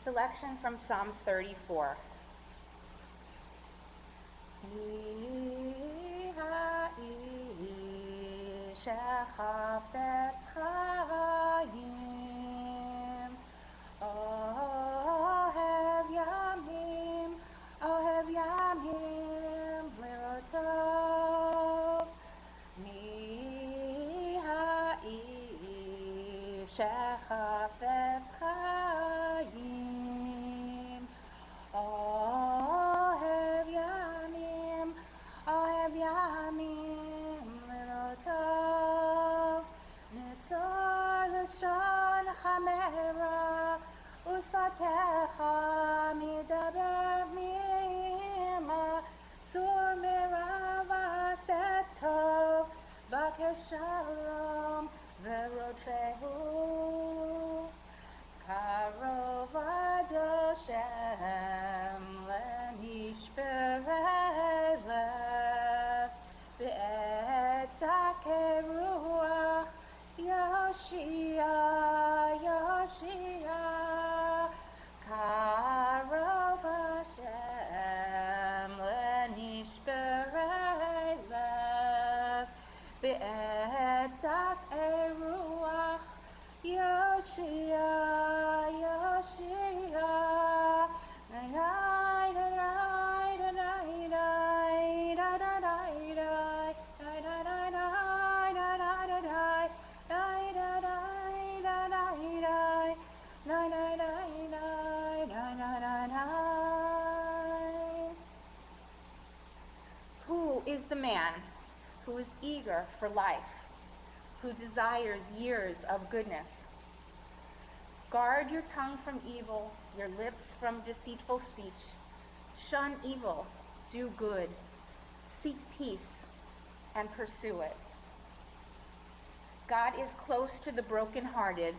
selection from Psalm 34. Shechafetz chayim, ohev yamim lirotov, mi ha'ish shechafetz chayim, ohev yamim lirotov, nitzor l'shon chamera, usfatecha midaber mirma, sur mirava setov, bakeshalom verodfehu, karov ad Hashem lenishberei lev, ve'et hakeruach Yoshia, karov Hashem lenishberei lev, ve'et hakeruach Yoshia, Who is the man who is eager for life, who desires years of goodness? Guard your tongue from evil, your lips from deceitful speech. Shun evil, do good, seek peace, and pursue it. God is close to the brokenhearted.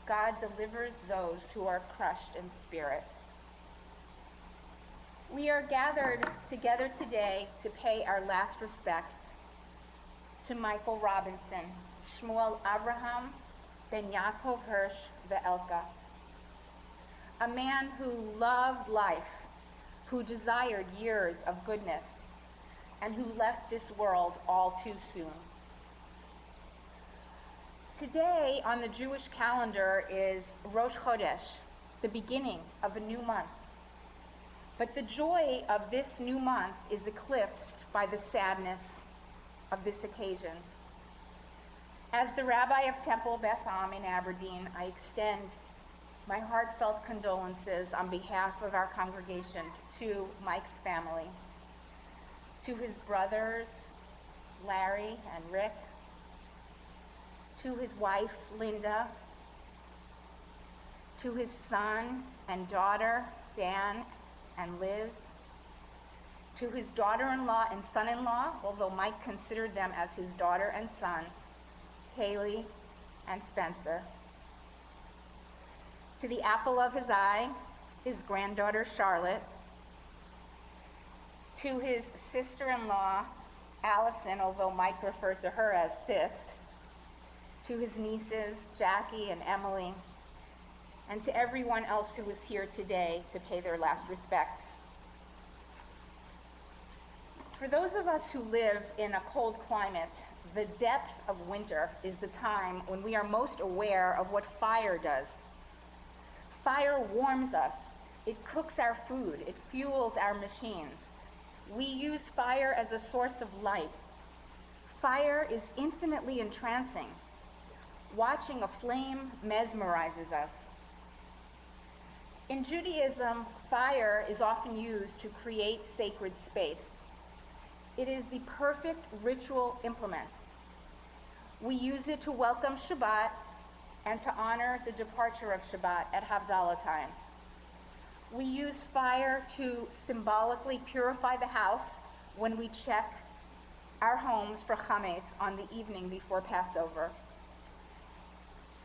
God delivers those who are crushed in spirit. We are gathered together today to pay our last respects to Michael Robinson, Shmuel Avraham, Ben Yaakov Hirsch Ve'elka, a man who loved life, who desired years of goodness, and who left this world all too soon. Today on the Jewish calendar is Rosh Chodesh, the beginning of a new month. But the joy of this new month is eclipsed by the sadness of this occasion. As the Rabbi of Temple Beth Ahm in Aberdeen, I extend my heartfelt condolences on behalf of our congregation to Mike's family, to his brothers, Larry and Rick, to his wife, Linda, to his son and daughter, Dan and Liz, to his daughter-in-law and son-in-law, although Mike considered them as his daughter and son, Kaylee and Spencer, to the apple of his eye, his granddaughter Charlotte, to his sister-in-law Allison, although Mike referred to her as Sis, to his nieces Jackie and Emily, and to everyone else who is here today to pay their last respects. For those of us who live in a cold climate, the depth of winter is the time when we are most aware of what fire does. Fire warms us, it cooks our food, it fuels our machines. We use fire as a source of light. Fire is infinitely entrancing. Watching a flame mesmerizes us. In Judaism, fire is often used to create sacred space. It is the perfect ritual implement. We use it to welcome Shabbat and to honor the departure of Shabbat at Havdalah time. We use fire to symbolically purify the house when we check our homes for chametz on the evening before Passover.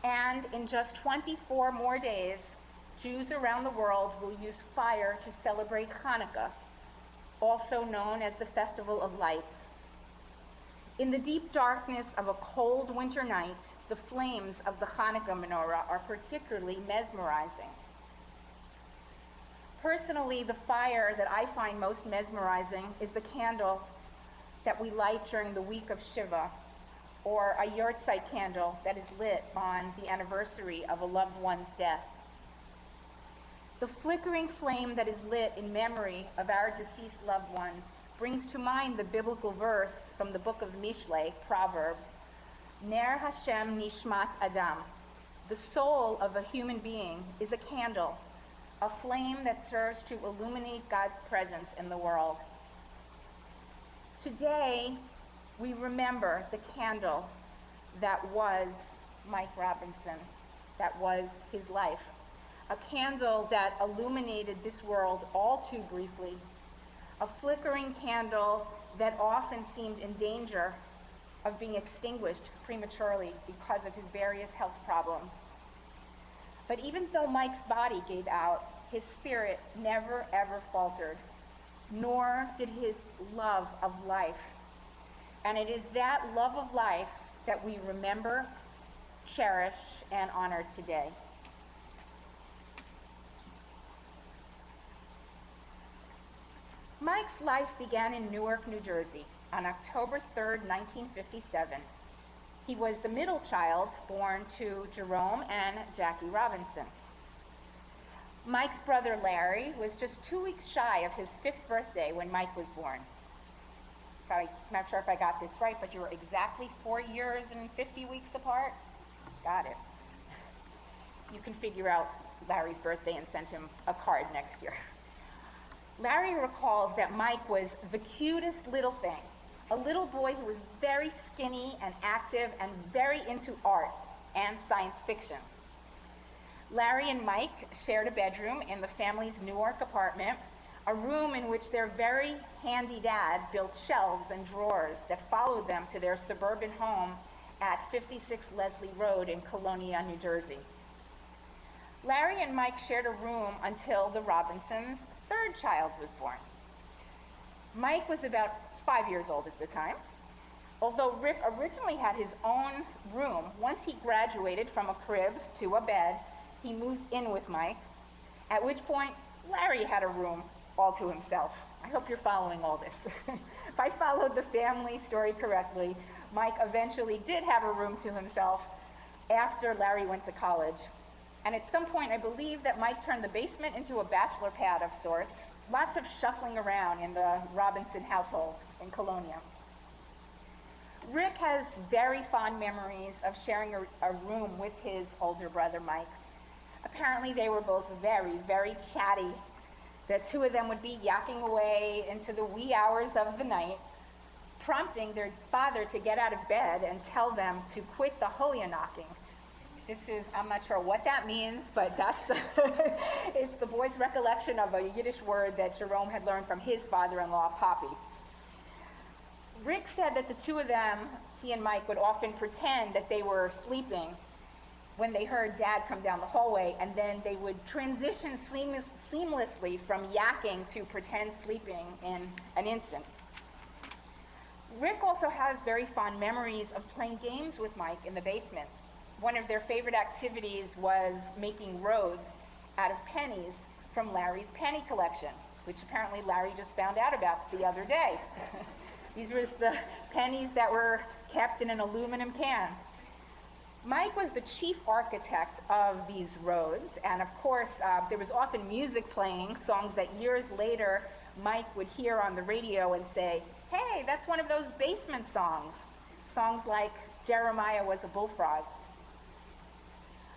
And in just 24 more days, Jews around the world will use fire to celebrate Hanukkah, also known as the Festival of Lights. In the deep darkness of a cold winter night, the flames of the Hanukkah menorah are particularly mesmerizing. Personally, the fire that I find most mesmerizing is the candle that we light during the week of Shiva, or a yahrzeit candle that is lit on the anniversary of a loved one's death. The flickering flame that is lit in memory of our deceased loved one brings to mind the biblical verse from the book of Mishlei, Proverbs, Ner Hashem Nishmat Adam. The soul of a human being is a candle, a flame that serves to illuminate God's presence in the world. Today, we remember the candle that was Mike Robinson, that was his life. A candle that illuminated this world all too briefly. A flickering candle that often seemed in danger of being extinguished prematurely because of his various health problems. But even though Mike's body gave out, his spirit never ever faltered, nor did his love of life. And it is that love of life that we remember, cherish, and honor today. Mike's life began in Newark, New Jersey on October 3rd, 1957. He was the middle child born to Jerome and Jackie Robinson. Mike's brother Larry was just 2 weeks shy of his 5th birthday when Mike was born. I'm not sure if I got this right, but you were exactly 4 years and 50 weeks apart? Got it. You can figure out Larry's birthday and send him a card next year. Larry recalls that Mike was the cutest little thing, a little boy who was very skinny and active and very into art and science fiction. Larry and Mike shared a bedroom in the family's Newark apartment, a room in which their very handy dad built shelves and drawers that followed them to their suburban home at 56 Leslie Road in Colonia, New Jersey. Larry and Mike shared a room until the Robinsons' 3rd child was born. Mike was about 5 years old at the time. Although Rick originally had his own room, once he graduated from a crib to a bed, he moved in with Mike, at which point Larry had a room all to himself. I hope you're following all this. If I followed the family story correctly, Mike eventually did have a room to himself after Larry went to college. And at some point, I believe that Mike turned the basement into a bachelor pad of sorts. Lots of shuffling around in the Robinson household in Colonia. Rick has very fond memories of sharing a room with his older brother, Mike. Apparently, they were both very, very chatty. The two of them would be yakking away into the wee hours of the night, prompting their father to get out of bed and tell them to quit the holia knocking. This is, I'm not sure what that means, but that's, it's the boy's recollection of a Yiddish word that Jerome had learned from his father-in-law, Poppy. Rick said that the two of them, he and Mike, would often pretend that they were sleeping when they heard Dad come down the hallway, and then they would transition seamlessly from yakking to pretend sleeping in an instant. Rick also has very fond memories of playing games with Mike in the basement. One of their favorite activities was making roads out of pennies from Larry's penny collection, which apparently Larry just found out about the other day. These were the pennies that were kept in an aluminum can. Mike was the chief architect of these roads, and of course, there was often music playing, songs that years later Mike would hear on the radio and say, "Hey, that's one of those basement songs." Songs like Jeremiah Was a Bullfrog.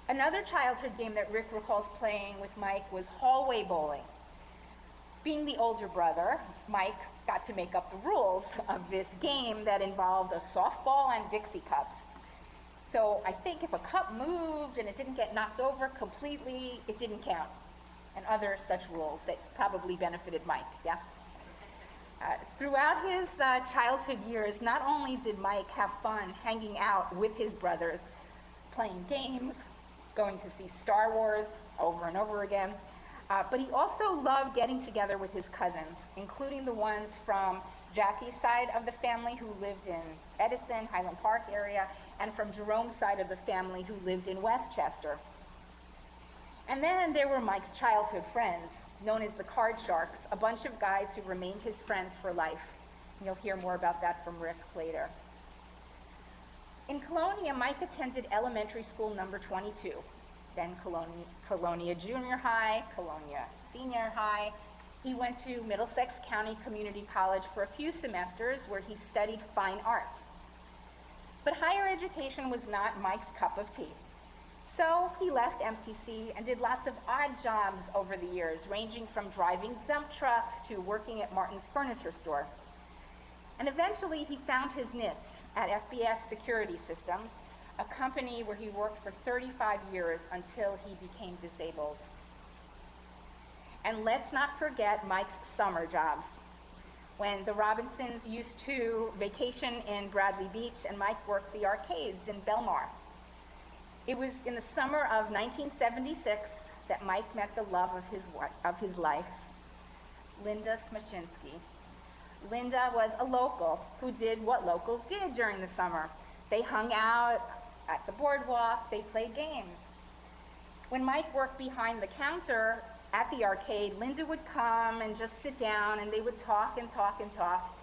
Another childhood game that Rick recalls playing with Mike was hallway bowling. Being the older brother, Mike got to make up the rules of this game that involved a softball and Dixie cups. So I think if a cup moved and it didn't get knocked over completely, it didn't count. And other such rules that probably benefited Mike, yeah? Throughout his childhood years, not only did Mike have fun hanging out with his brothers, playing games, going to see Star Wars over and over again, but he also loved getting together with his cousins, including the ones from Jackie's side of the family who lived in Edison, Highland Park area, and from Jerome's side of the family who lived in Westchester. And then there were Mike's childhood friends, known as the Card Sharks, a bunch of guys who remained his friends for life. And you'll hear more about that from Rick later. In Colonia, Mike attended elementary school number 22, then Colonia Junior High, Colonia Senior High. He went to Middlesex County Community College for a few semesters where he studied fine arts. But higher education was not Mike's cup of tea. So he left MCC and did lots of odd jobs over the years, ranging from driving dump trucks to working at Martin's furniture store. And eventually he found his niche at FBS Security Systems, a company where he worked for 35 years until he became disabled. And let's not forget Mike's summer jobs. When the Robinsons used to vacation in Bradley Beach and Mike worked the arcades in Belmar. It was in the summer of 1976 that Mike met the love of his life, Linda Smachinsky. Linda was a local who did what locals did during the summer. They hung out at the boardwalk, they played games. When Mike worked behind the counter at the arcade, Linda would come and just sit down and they would talk and talk and talk.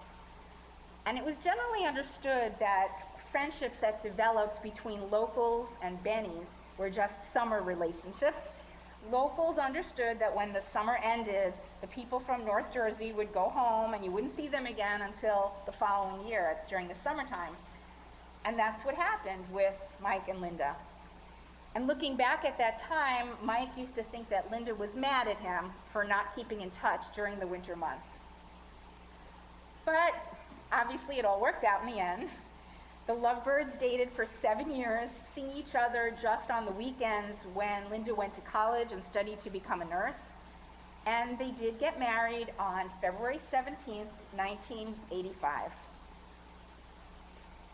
And it was generally understood that friendships that developed between locals and bennies were just summer relationships. Locals understood that when the summer ended, the people from North Jersey would go home and you wouldn't see them again until the following year during the summertime. And that's what happened with Mike and Linda. And looking back at that time, Mike used to think that Linda was mad at him for not keeping in touch during the winter months. But obviously it all worked out in the end. The lovebirds dated for 7 years, seeing each other just on the weekends when Linda went to college and studied to become a nurse. And they did get married on February 17th, 1985.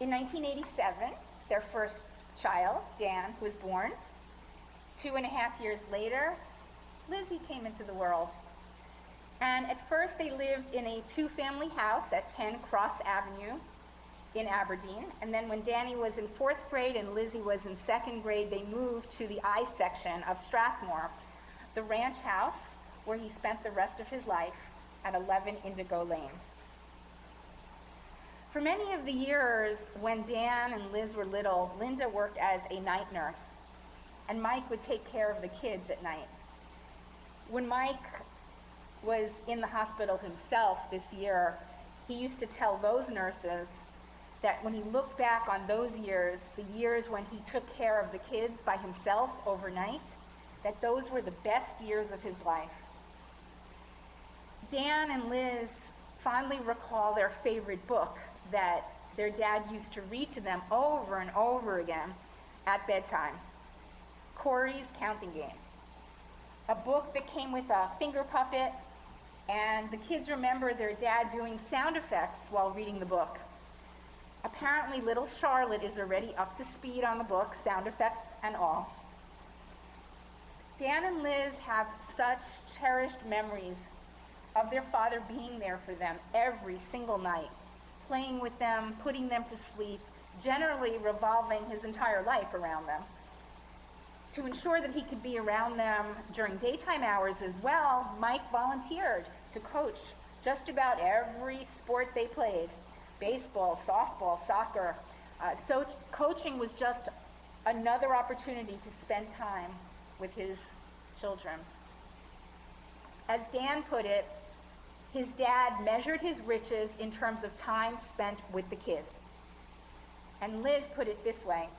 In 1987, their first child, Dan, was born. 2.5 years later, Lizzie came into the world. And at first they lived in a 2-family house at 10 Cross Avenue in Aberdeen. And then when Danny was in 4th grade and Lizzie was in 2nd grade, they moved to the I section of Strathmore, the ranch house where he spent the rest of his life at 11 Indigo Lane. For many of the years when Dan and Liz were little, Linda worked as a night nurse, and Mike would take care of the kids at night. When Mike was in the hospital himself this year, he used to tell those nurses that when he looked back on those years, the years when he took care of the kids by himself overnight, that those were the best years of his life. Dan and Liz fondly recall their favorite book that their dad used to read to them over and over again at bedtime, Corey's Counting Game, a book that came with a finger puppet, and the kids remember their dad doing sound effects while reading the book. Apparently, little Charlotte is already up to speed on the book, sound effects and all. Dan and Liz have such cherished memories of their father being there for them every single night, playing with them, putting them to sleep, generally revolving his entire life around them. To ensure that he could be around them during daytime hours as well, Mike volunteered to coach just about every sport they played. Baseball, softball, soccer. So coaching was just another opportunity to spend time with his children. As Dan put it, his dad measured his riches in terms of time spent with the kids. And Liz put it this way: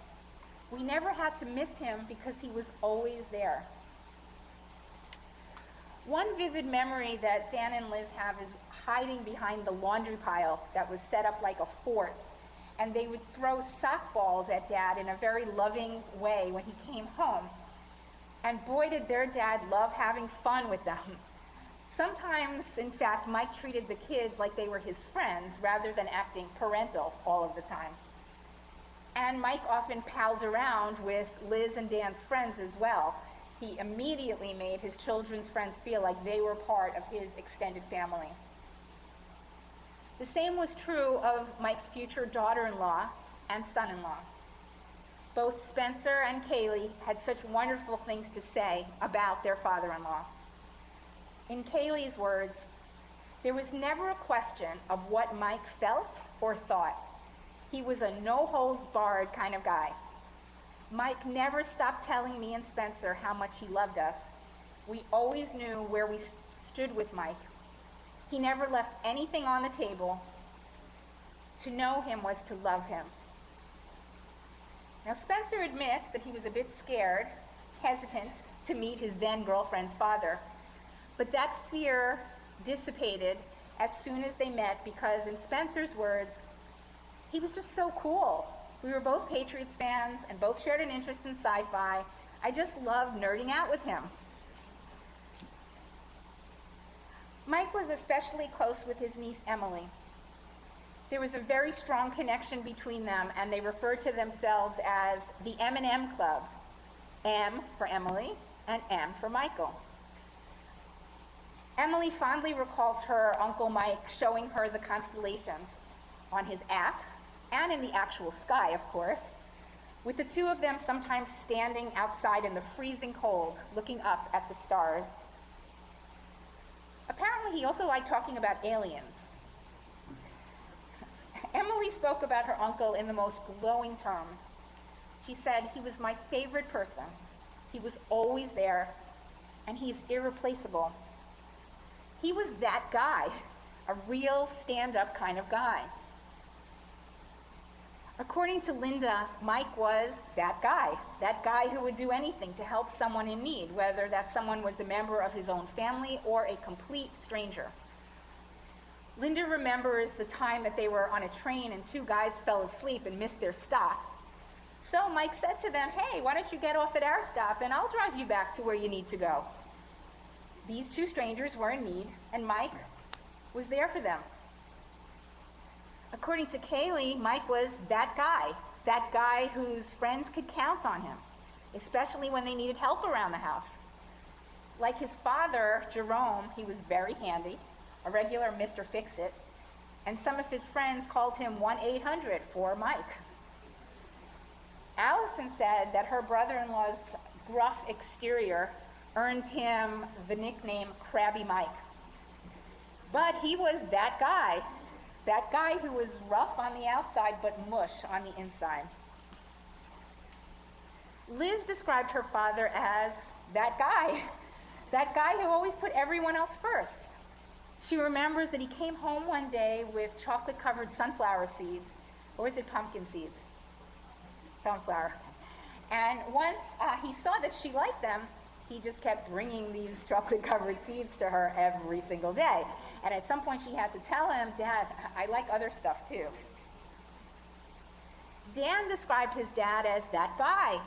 we never had to miss him because he was always there. One vivid memory that Dan and Liz have is hiding behind the laundry pile that was set up like a fort. And they would throw sock balls at Dad in a very loving way when he came home. And boy, did their dad love having fun with them. Sometimes, in fact, Mike treated the kids like they were his friends rather than acting parental all of the time. And Mike often palled around with Liz and Dan's friends as well. He immediately made his children's friends feel like they were part of his extended family. The same was true of Mike's future daughter-in-law and son-in-law. Both Spencer and Kaylee had such wonderful things to say about their father-in-law. In Kaylee's words, there was never a question of what Mike felt or thought. He was a no-holds-barred kind of guy. Mike never stopped telling me and Spencer how much he loved us. We always knew where we stood with Mike. He never left anything on the table. To know him was to love him. Now, Spencer admits that he was a bit scared, hesitant to meet his then-girlfriend's father, but that fear dissipated as soon as they met because, in Spencer's words, he was just so cool. We were both Patriots fans and both shared an interest in sci-fi. I just loved nerding out with him. Mike was especially close with his niece Emily. There was a very strong connection between them, and they referred to themselves as the M&M Club. M for Emily and M for Michael. Emily fondly recalls her Uncle Mike showing her the constellations on his app and in the actual sky, of course, with the two of them sometimes standing outside in the freezing cold, looking up at the stars. Apparently, he also liked talking about aliens. Emily spoke about her uncle in the most glowing terms. She said, "He was my favorite person. He was always there, and he's irreplaceable. He was that guy, a real stand-up kind of guy." According to Linda, Mike was that guy who would do anything to help someone in need, whether that someone was a member of his own family or a complete stranger. Linda remembers the time that they were on a train and two guys fell asleep and missed their stop. So Mike said to them, "Hey, why don't you get off at our stop and I'll drive you back to where you need to go." These two strangers were in need, and Mike was there for them. According to Kaylee, Mike was that guy whose friends could count on him, especially when they needed help around the house. Like his father, Jerome, he was very handy, a regular Mr. Fix-It, and some of his friends called him 1-800 for Mike. Allison said that her brother-in-law's gruff exterior earned him the nickname Krabby Mike. But he was that guy who was rough on the outside but mush on the inside. Liz described her father as that guy who always put everyone else first. She remembers that he came home one day with chocolate-covered sunflower seeds, or is it pumpkin seeds? Sunflower. And once he saw that she liked them, he just kept bringing these chocolate-covered seeds to her every single day. And at some point she had to tell him, "Dad, I like other stuff too." Dan described his dad as that guy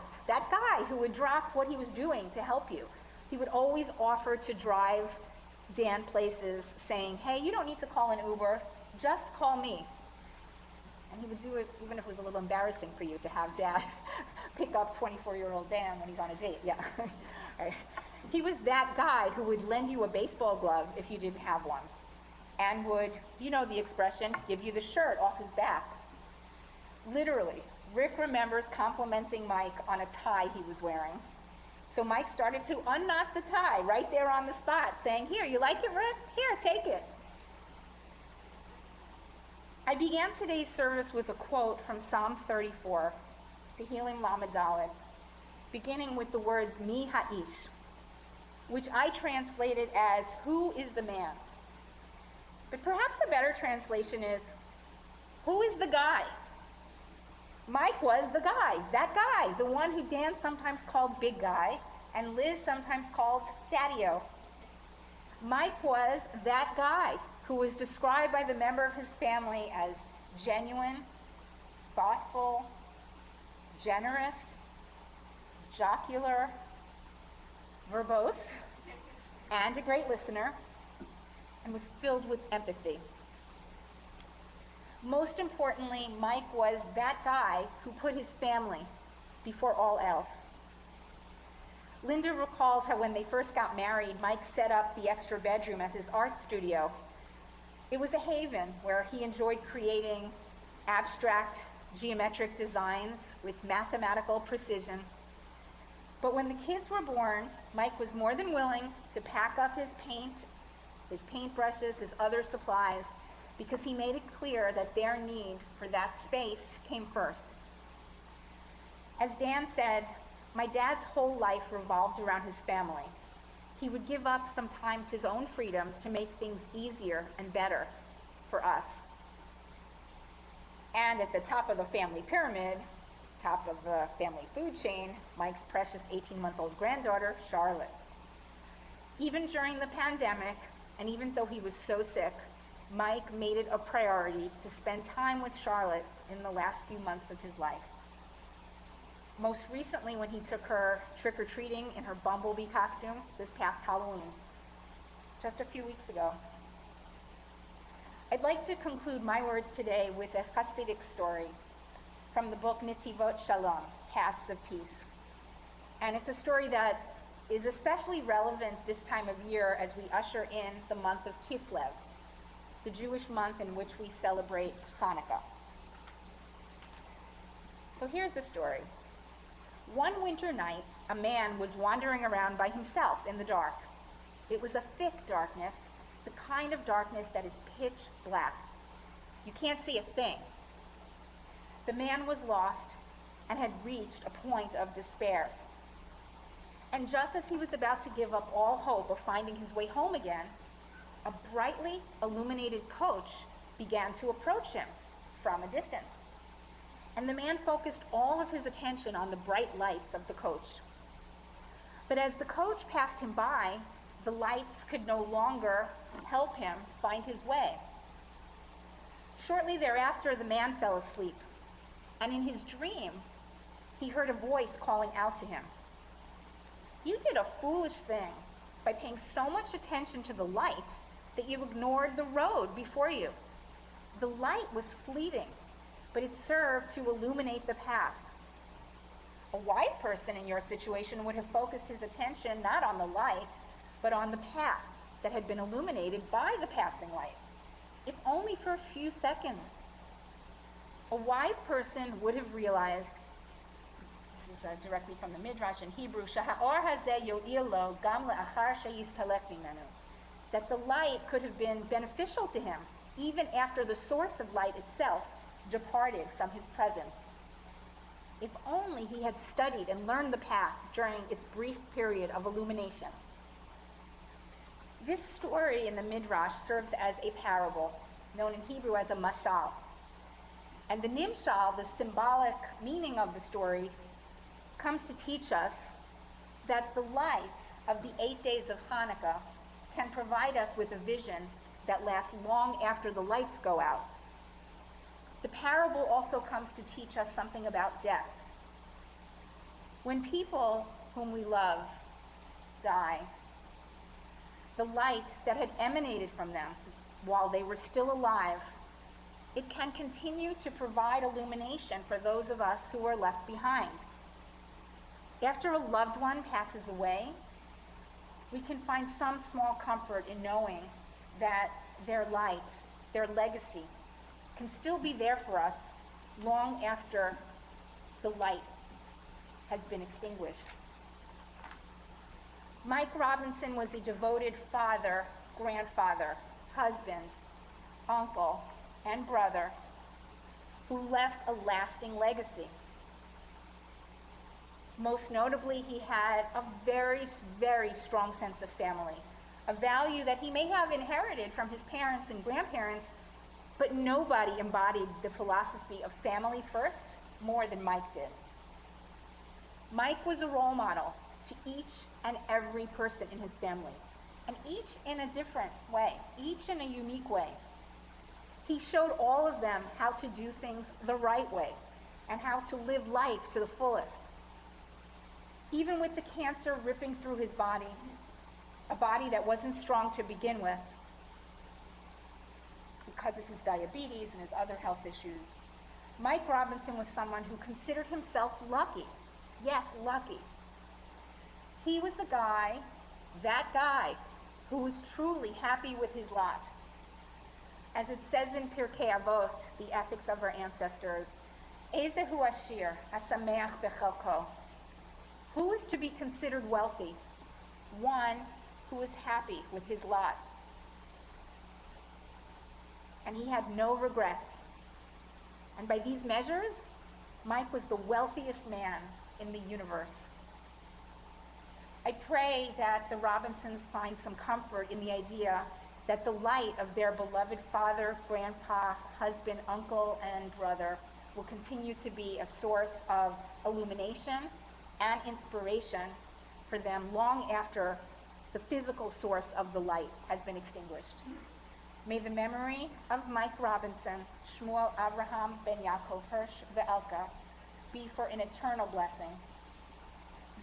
who would drop what he was doing to help you. He would always offer to drive Dan places, saying, "Hey, you don't need to call an Uber, just call me." And he would do it even if it was a little embarrassing for you to have Dad pick up 24-year-old Dan when he's on a date. Yeah. Right. He was that guy who would lend you a baseball glove if you didn't have one, and would, you know the expression, give you the shirt off his back. Literally, Rick remembers complimenting Mike on a tie he was wearing. So Mike started to unknot the tie right there on the spot, saying, "Here, you like it, Rick? Here, take it." I began today's service with a quote from Psalm 34, Tehillim Lamed Dalet, beginning with the words "Mi ha'ish," which I translated as "Who is the man?" But perhaps a better translation is, "Who is the guy?" Mike was the guy, the one who Dan sometimes called Big Guy, and Liz sometimes called Daddy-O. Mike was that guy who was described by the member of his family as genuine, thoughtful, generous, jocular, verbose, and a great listener, and was filled with empathy. Most importantly, Mike was that guy who put his family before all else. Linda recalls how when they first got married, Mike set up the extra bedroom as his art studio. It was a haven where he enjoyed creating abstract, geometric designs with mathematical precision. But when the kids were born, Mike was more than willing to pack up his paint, his paintbrushes, his other supplies, because he made it clear that their need for that space came first. As Dan said, my dad's whole life revolved around his family. He would give up sometimes his own freedoms to make things easier and better for us. And at the top of the family pyramid, top of the family food chain, Mike's precious 18-month-old granddaughter, Charlotte. Even during the pandemic, and even though he was so sick, Mike made it a priority to spend time with Charlotte in the last few months of his life. Most recently when he took her trick-or-treating in her bumblebee costume this past Halloween, just a few weeks ago. I'd like to conclude my words today with a Hasidic story from the book Netivot Shalom, Paths of Peace. And it's a story that is especially relevant this time of year as we usher in the month of Kislev, the Jewish month in which we celebrate Hanukkah. So here's the story. One winter night, a man was wandering around by himself in the dark. It was a thick darkness, the kind of darkness that is pitch black. You can't see a thing. The man was lost and had reached a point of despair. And just as he was about to give up all hope of finding his way home again, a brightly illuminated coach began to approach him from a distance. And the man focused all of his attention on the bright lights of the coach. But as the coach passed him by, the lights could no longer help him find his way. Shortly thereafter, the man fell asleep, and in his dream, he heard a voice calling out to him. "You did a foolish thing by paying so much attention to the light that you ignored the road before you. The light was fleeting, but it served to illuminate the path. A wise person in your situation would have focused his attention not on the light, but on the path that had been illuminated by the passing light, if only for a few seconds. A wise person would have realized," this is directly from the Midrash in Hebrew, "Shaha'or hazeh yo'il lo gam le'achar sheyistalek mimenu," that the light could have been beneficial to him even after the source of light itself departed from his presence. If only he had studied and learned the path during its brief period of illumination. This story in the Midrash serves as a parable, known in Hebrew as a mashal. And the nimshal, the symbolic meaning of the story, comes to teach us that the lights of the 8 days of Hanukkah can provide us with a vision that lasts long after the lights go out. The parable also comes to teach us something about death. When people whom we love die, the light that had emanated from them while they were still alive, it can continue to provide illumination for those of us who are left behind. After a loved one passes away, we can find some small comfort in knowing that their light, their legacy, can still be there for us long after the light has been extinguished. Mike Robinson was a devoted father, grandfather, husband, uncle, and brother who left a lasting legacy. Most notably, he had a very, very strong sense of family, a value that he may have inherited from his parents and grandparents, but nobody embodied the philosophy of family first more than Mike did. Mike was a role model to each and every person in his family, and each in a different way, each in a unique way. He showed all of them how to do things the right way and how to live life to the fullest. Even with the cancer ripping through his body, a body that wasn't strong to begin with because of his diabetes and his other health issues, Mike Robinson was someone who considered himself lucky. Yes, lucky. He was that guy, who was truly happy with his lot. As it says in Pirkei Avot, the ethics of our ancestors, Ezehu Ashir, Asameach Bechelko. Who is to be considered wealthy? One who is happy with his lot. And he had no regrets. And by these measures, Mike was the wealthiest man in the universe. I pray that the Robinsons find some comfort in the idea that the light of their beloved father, grandpa, husband, uncle, and brother will continue to be a source of illumination and inspiration for them long after the physical source of the light has been extinguished. May the memory of Mike Robinson, Shmuel Avraham ben Yaakov Hirsch Ve'elka be for an eternal blessing.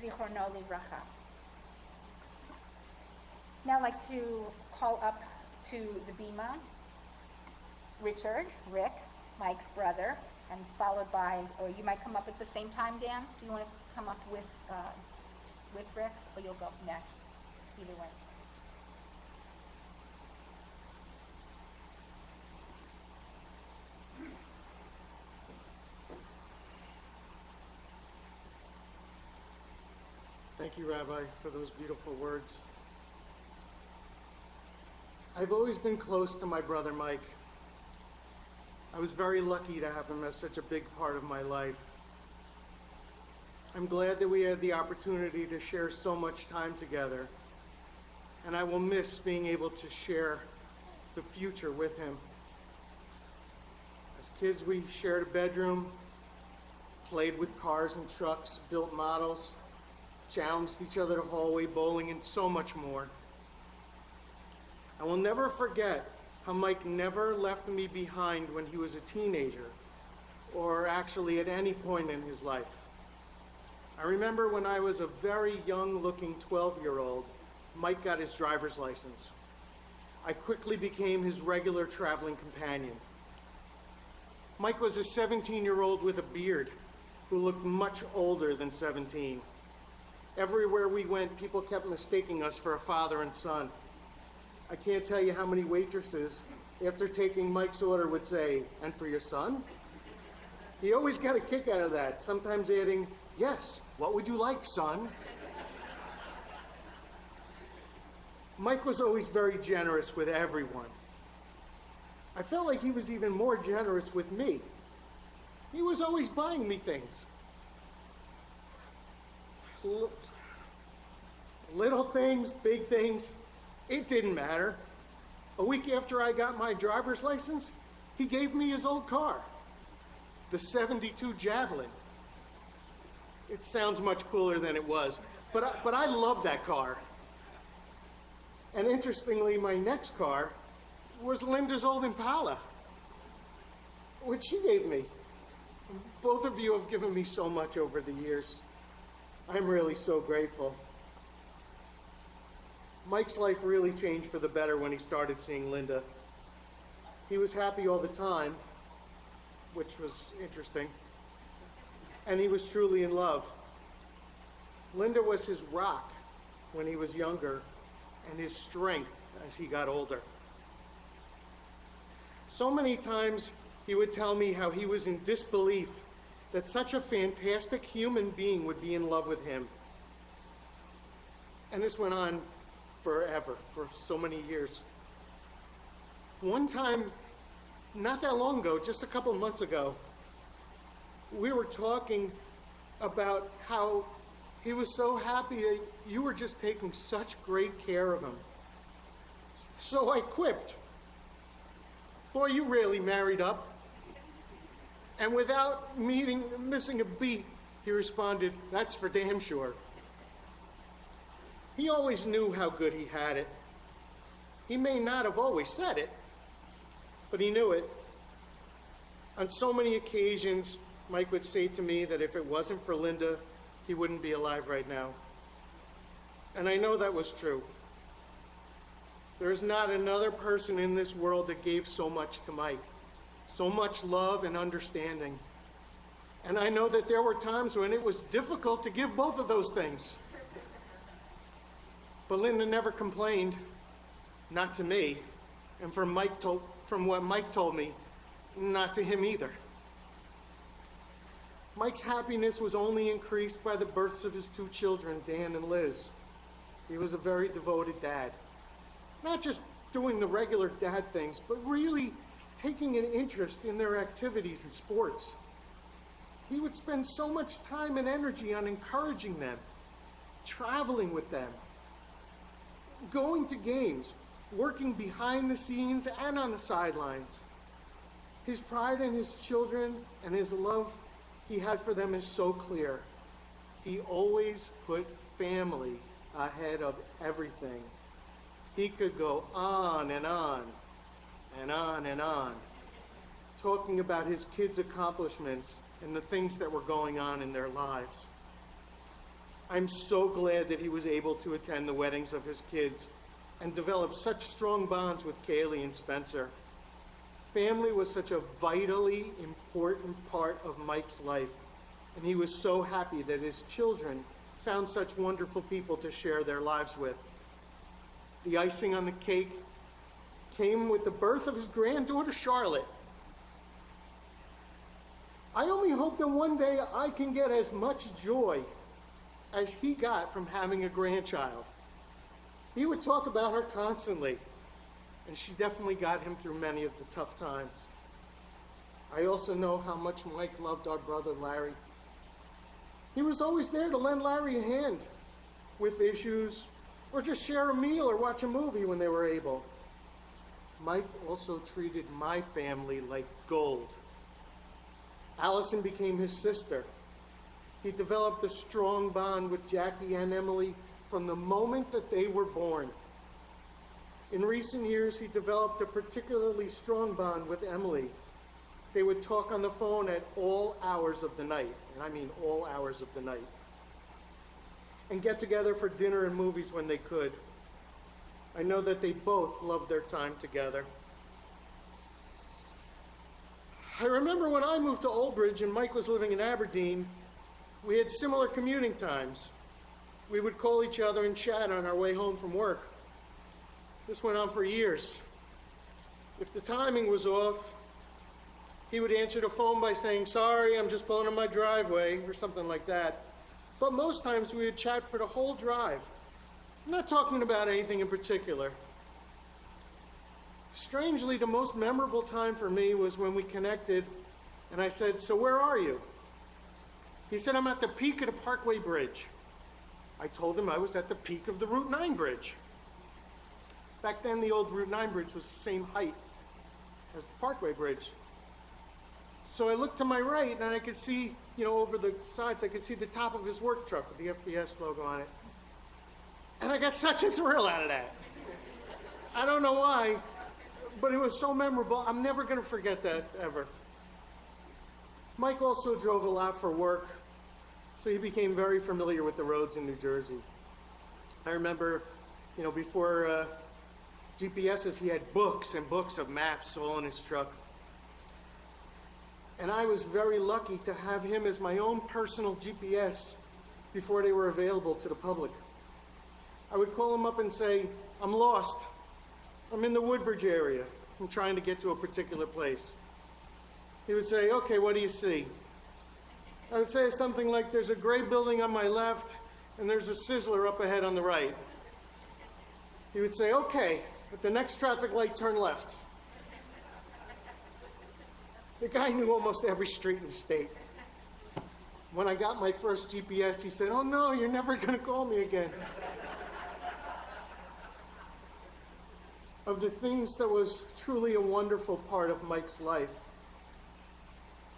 Zichrono livracha. Now I'd like to call up to the bima Rick, Mike's brother, and followed by, or you might come up at the same time, Dan? Do you want to come up with Rick, or you'll go next? Either way. Thank you, Rabbi, for those beautiful words. I've always been close to my brother Mike. I was very lucky to have him as such a big part of my life. I'm glad that we had the opportunity to share so much time together, and I will miss being able to share the future with him. As kids, we shared a bedroom, played with cars and trucks, built models, challenged each other to hallway bowling, and so much more. I will never forget how Mike never left me behind when he was a teenager, or actually at any point in his life. I remember when I was a very young-looking 12-year-old, Mike got his driver's license. I quickly became his regular traveling companion. Mike was a 17-year-old with a beard who looked much older than 17. Everywhere we went, people kept mistaking us for a father and son. I can't tell you how many waitresses, after taking Mike's order, would say, "And for your son?" He always got a kick out of that, sometimes adding, "Yes, what would you like, son?" Mike was always very generous with everyone. I felt like he was even more generous with me. He was always buying me things. Little things, big things, it didn't matter. A week after I got my driver's license, he gave me his old car, the '72 Javelin. It sounds much cooler than it was, but I loved that car. And interestingly, my next car was Linda's old Impala, which she gave me. Both of you have given me so much over the years. I'm really so grateful. Mike's life really changed for the better when he started seeing Linda. He was happy all the time, which was interesting, and he was truly in love. Linda was his rock when he was younger, and his strength as he got older. So many times he would tell me how he was in disbelief that such a fantastic human being would be in love with him. And this went on forever, for so many years. One time, not that long ago, just a couple months ago, we were talking about how he was so happy that you were just taking such great care of him. So I quipped, "Boy, you really married up." And without missing a beat, he responded, "That's for damn sure." He always knew how good he had it. He may not have always said it, but he knew it. On so many occasions, Mike would say to me that if it wasn't for Linda, he wouldn't be alive right now. And I know that was true. There's not another person in this world that gave so much to Mike, so much love and understanding. And I know that there were times when it was difficult to give both of those things. But Linda never complained, not to me, and from what Mike told me, not to him either. Mike's happiness was only increased by the births of his two children, Dan and Liz. He was a very devoted dad. Not just doing the regular dad things, but really taking an interest in their activities and sports. He would spend so much time and energy on encouraging them, traveling with them, going to games, working behind the scenes and on the sidelines. His pride in his children and his love he had for them is so clear. He always put family ahead of everything. He could go on and on and on and on, talking about his kids' accomplishments and the things that were going on in their lives. I'm so glad that he was able to attend the weddings of his kids and develop such strong bonds with Kaylee and Spencer. Family was such a vitally important part of Mike's life, and he was so happy that his children found such wonderful people to share their lives with. The icing on the cake came with the birth of his granddaughter, Charlotte. I only hope that one day I can get as much joy as he got from having a grandchild. He would talk about her constantly, and she definitely got him through many of the tough times. I also know how much Mike loved our brother Larry. He was always there to lend Larry a hand with issues, or just share a meal or watch a movie when they were able. Mike also treated my family like gold. Allison became his sister. He developed a strong bond with Jackie and Emily from the moment that they were born. In recent years, he developed a particularly strong bond with Emily. They would talk on the phone at all hours of the night, and I mean all hours of the night, and get together for dinner and movies when they could. I know that they both loved their time together. I remember when I moved to Old Bridge and Mike was living in Aberdeen, we had similar commuting times. We would call each other and chat on our way home from work. This went on for years. If the timing was off, he would answer the phone by saying, "Sorry, I'm just pulling in my driveway," or something like that. But most times we would chat for the whole drive. I'm not talking about anything in particular. Strangely, the most memorable time for me was when we connected and I said, "So where are you?" He said, "I'm at the peak of the Parkway Bridge." I told him I was at the peak of the Route 9 bridge. Back then, the old Route 9 bridge was the same height as the Parkway Bridge. So I looked to my right and I could see, over the sides, I could see the top of his work truck with the FBS logo on it. And I got such a thrill out of that. I don't know why, but it was so memorable. I'm never going to forget that, ever. Mike also drove a lot for work, so he became very familiar with the roads in New Jersey. I remember, before GPSs, he had books and books of maps all in his truck. And I was very lucky to have him as my own personal GPS before they were available to the public. I would call him up and say, "I'm lost. I'm in the Woodbridge area. I'm trying to get to a particular place." He would say, "Okay, what do you see?" I would say something like, "There's a gray building on my left, and there's a Sizzler up ahead on the right." He would say, "Okay, at the next traffic light, turn left." The guy knew almost every street in the state. When I got my first GPS, he said, "Oh no, you're never going to call me again." Of the things that was truly a wonderful part of Mike's life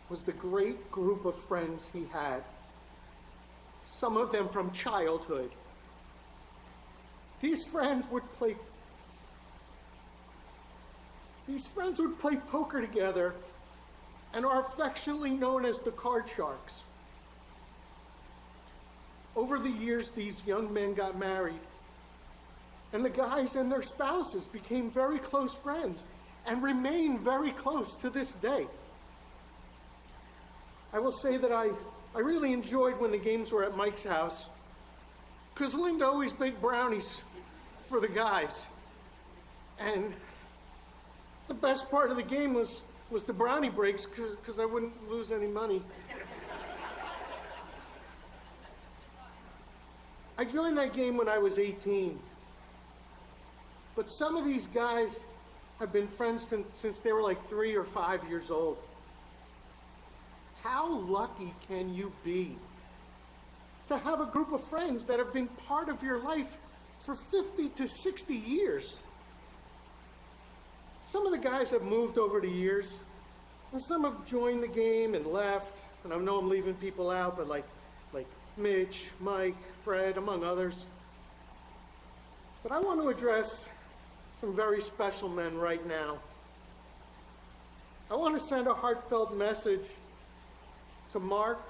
was the great group of friends he had, some of them from childhood. These friends would play poker together and are affectionately known as the Card Sharks. Over the years, these young men got married, and the guys and their spouses became very close friends and remain very close to this day. I will say that I really enjoyed when the games were at Mike's house, because Linda always baked brownies for the guys. And the best part of the game was the brownie breaks, because I wouldn't lose any money. I joined that game when I was 18. But some of these guys have been friends since they were like 3 or 5 years old. How lucky can you be to have a group of friends that have been part of your life for 50 to 60 years? Some of the guys have moved over the years, and some have joined the game and left. And I know I'm leaving people out, but like Mitch, Mike, Fred, among others. But I want to address some very special men right now. I want to send a heartfelt message to Mark,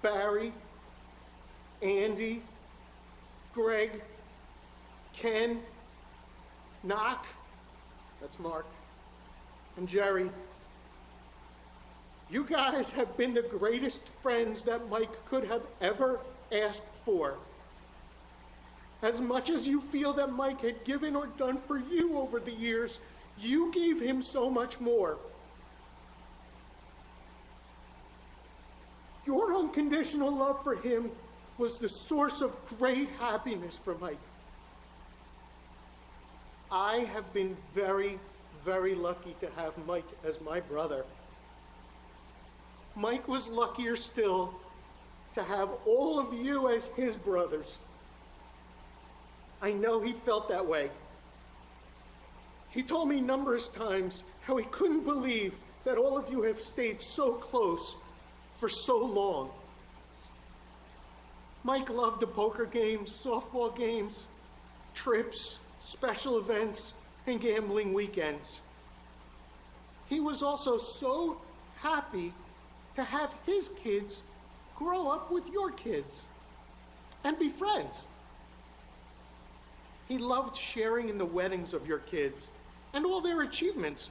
Barry, Andy, Greg, Ken, Knock, that's Mark, and Jerry. You guys have been the greatest friends that Mike could have ever asked for. As much as you feel that Mike had given or done for you over the years, you gave him so much more. Your unconditional love for him was the source of great happiness for Mike. I have been very, very lucky to have Mike as my brother. Mike was luckier still to have all of you as his brothers. I know he felt that way. He told me numerous times how he couldn't believe that all of you have stayed so close for so long. Mike loved the poker games, softball games, trips, special events, and gambling weekends. He was also so happy to have his kids grow up with your kids and be friends. He loved sharing in the weddings of your kids and all their achievements,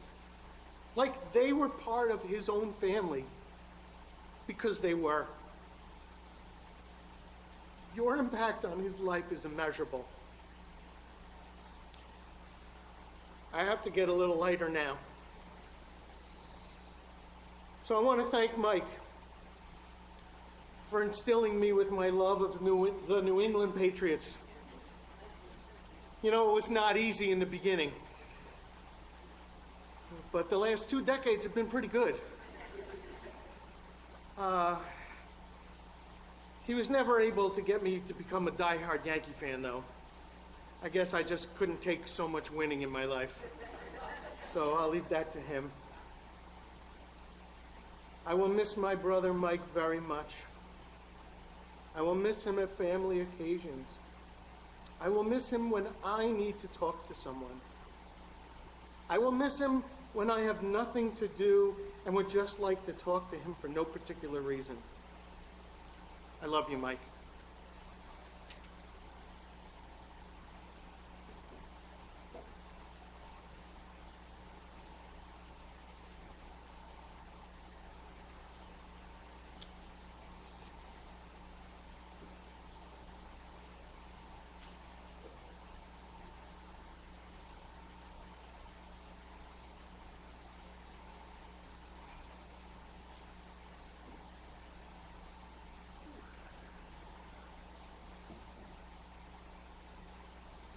like they were part of his own family, because they were. Your impact on his life is immeasurable. I have to get a little lighter now. So I want to thank Mike for instilling me with my love of the New England Patriots. You know, it was not easy in the beginning, but the last 2 decades have been pretty good. He was never able to get me to become a diehard Yankee fan, though. I guess I just couldn't take so much winning in my life. So I'll leave that to him. I will miss my brother Mike very much. I will miss him at family occasions. I will miss him when I need to talk to someone. I will miss him when I have nothing to do and would just like to talk to him for no particular reason. I love you, Mike.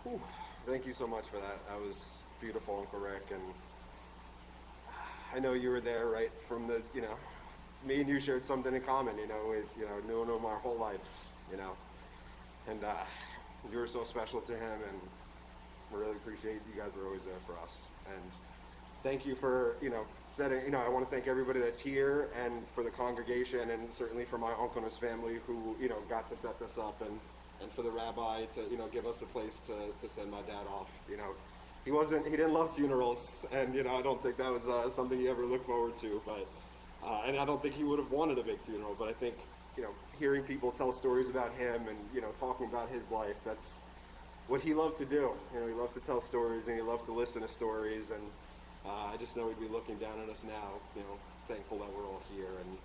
Whew. Thank you so much for that. That was beautiful, Uncle Rick. And I know you were there right from the, me and you shared something in common, with, knowing him our whole lives, And you were so special to him, and we really appreciate you guys are always there for us. And thank you for, setting, I want to thank everybody that's here and for the congregation, and certainly for my uncle and his family who, got to set this up, and for the rabbi to, give us a place to send my dad off. He didn't love funerals, and, I don't think that was something he ever looked forward to, but, and I don't think he would have wanted a big funeral, but I think, hearing people tell stories about him and, talking about his life, that's what he loved to do. He loved to tell stories, and he loved to listen to stories, and I just know he'd be looking down on us now, thankful that we're all here. And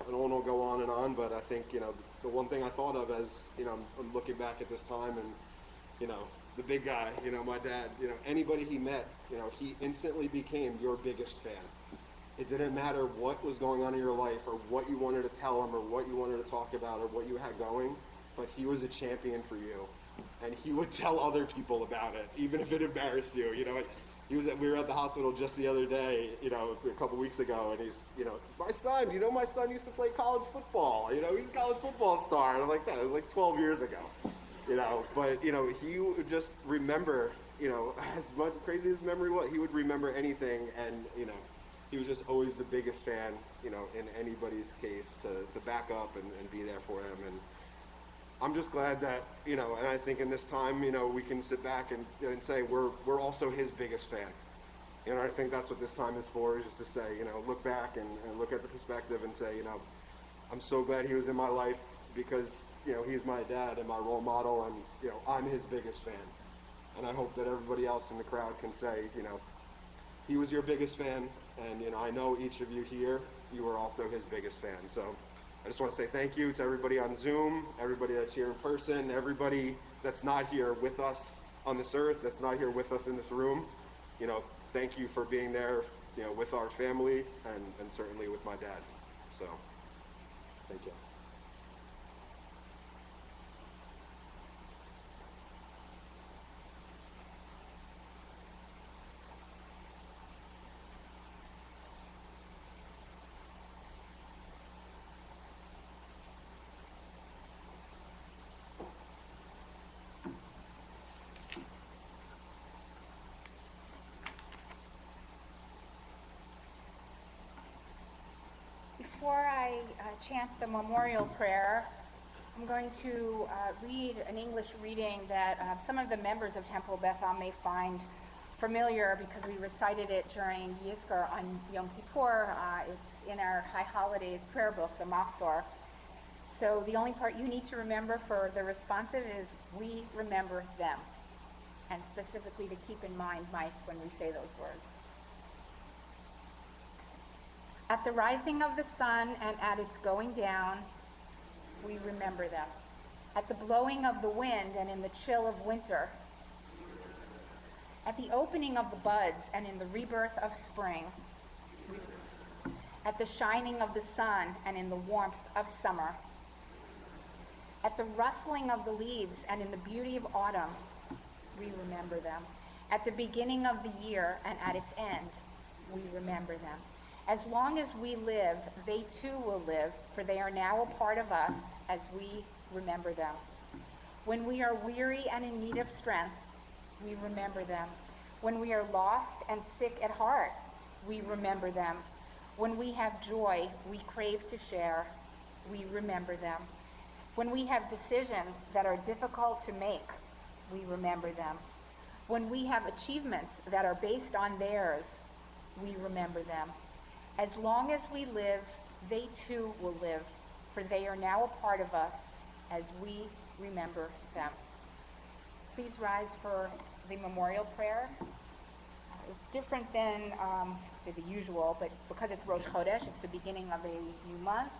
I don't want to go on, but I think, the one thing I thought of as, I'm looking back at this time, and, the big guy, my dad, anybody he met, he instantly became your biggest fan. It didn't matter what was going on in your life or what you wanted to tell him or what you wanted to talk about or what you had going. but he was a champion for you, and he would tell other people about it, even if it embarrassed you. You know, we were at the hospital just the other day, you know, a couple weeks ago, and he's, you know, my son, you know, my son used to play college football. You know, he's a college football star. And I'm like, that was like 12 years ago, you know. But, you know, he would just remember, you know, as much crazy as memory was, he would remember anything, and, you know, he was just always the biggest fan, you know, in anybody's case to back up and be there for him. And I'm just glad that, you know, and I think in this time, you know, we can sit back and say we're also his biggest fan. You know, I think that's what this time is for, is just to say, you know, look back and look at the perspective and say, you know, I'm so glad he was in my life because, you know, he's my dad and my role model, and, you know, I'm his biggest fan. And I hope that everybody else in the crowd can say, you know, he was your biggest fan, and, you know, I know each of you here, you were also his biggest fan. So I just want to say thank you to everybody on Zoom, everybody that's here in person, everybody that's not here with us on this earth, that's not here with us in this room. You know, thank you for being there, you know, with our family and certainly with my dad. So, thank you. Before I chant the memorial prayer, I'm going to read an English reading that some of the members of Temple Beth Ahm may find familiar because we recited it during Yizkor on Yom Kippur. It's in our High Holidays prayer book, the Machzor. So the only part you need to remember for the responsive is we remember them, and specifically to keep in mind, Mike, when we say those words. At the rising of the sun and at its going down, we remember them. At the blowing of the wind and in the chill of winter, at the opening of the buds and in the rebirth of spring, at the shining of the sun and in the warmth of summer, at the rustling of the leaves and in the beauty of autumn, we remember them. At the beginning of the year and at its end, we remember them. As long as we live, they too will live, for they are now a part of us as we remember them. When we are weary and in need of strength, we remember them. When we are lost and sick at heart, we remember them. When we have joy we crave to share, we remember them. When we have decisions that are difficult to make, we remember them. When we have achievements that are based on theirs, we remember them. As long as we live, they too will live, for they are now a part of us as we remember them. Please rise for the memorial prayer. It's different than the usual, but because it's Rosh Chodesh, it's the beginning of a new month.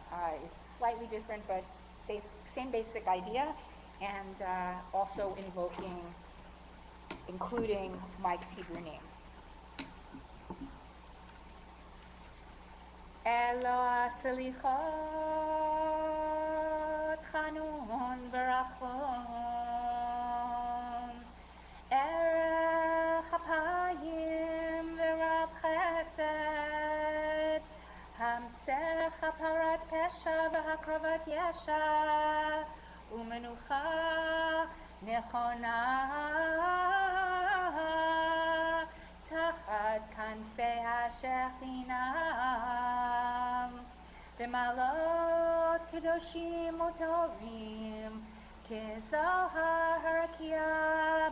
It's slightly different, but same basic idea, and also including Mike's Hebrew name. Elo asalichot chanun berachon erech hapayim v'rav chesed hamtzeh chaparat pesha v'hakravat yesha umenucha nechona tachat kanfei hashechinah במעלות קדושים וטובים כזוהר הרקיע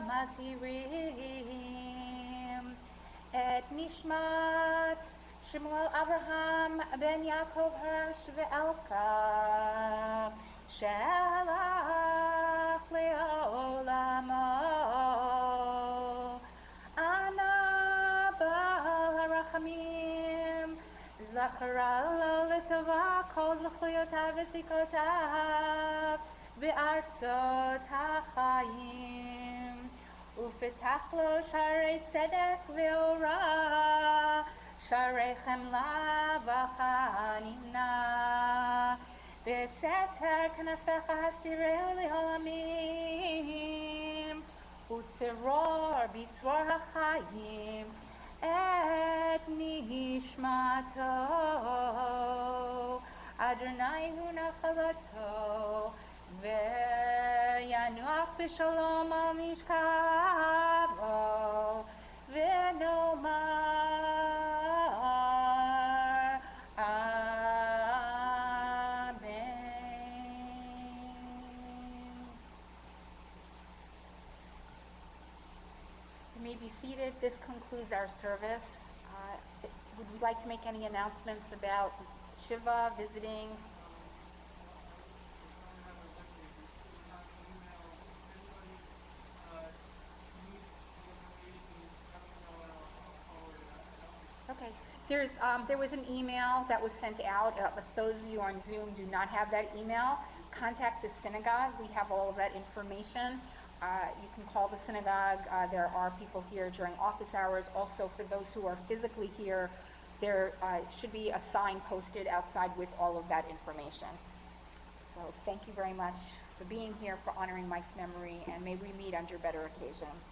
מזהירים את נשמת שמואל אברהם בן יעקב הרש ואלקה שהלך לעולמו אנא בעל הרחמים זכרה לו לטובה כל זכויותיו וזכרותיו בארצות החיים ופתח לו שערי צדק ואורה שערי חמלה וחנינה בסתר כנפיך הסתירהו לעולמים, וצרור בצרור החיים את נשמתו. אדוני הוא נחלתו, וינוח בשלום על משכבו, ונאמר You may be seated. This concludes our service. Would we like to make any announcements about Shiva, visiting? Okay. There was an email that was sent out. But those of you on Zoom do not have that email. Contact the synagogue. We have all of that information. You can call the synagogue. There are people here during office hours. Also, for those who are physically here, there should be a sign posted outside with all of that information. So thank you very much for being here, for honoring Mike's memory, and may we meet under better occasions.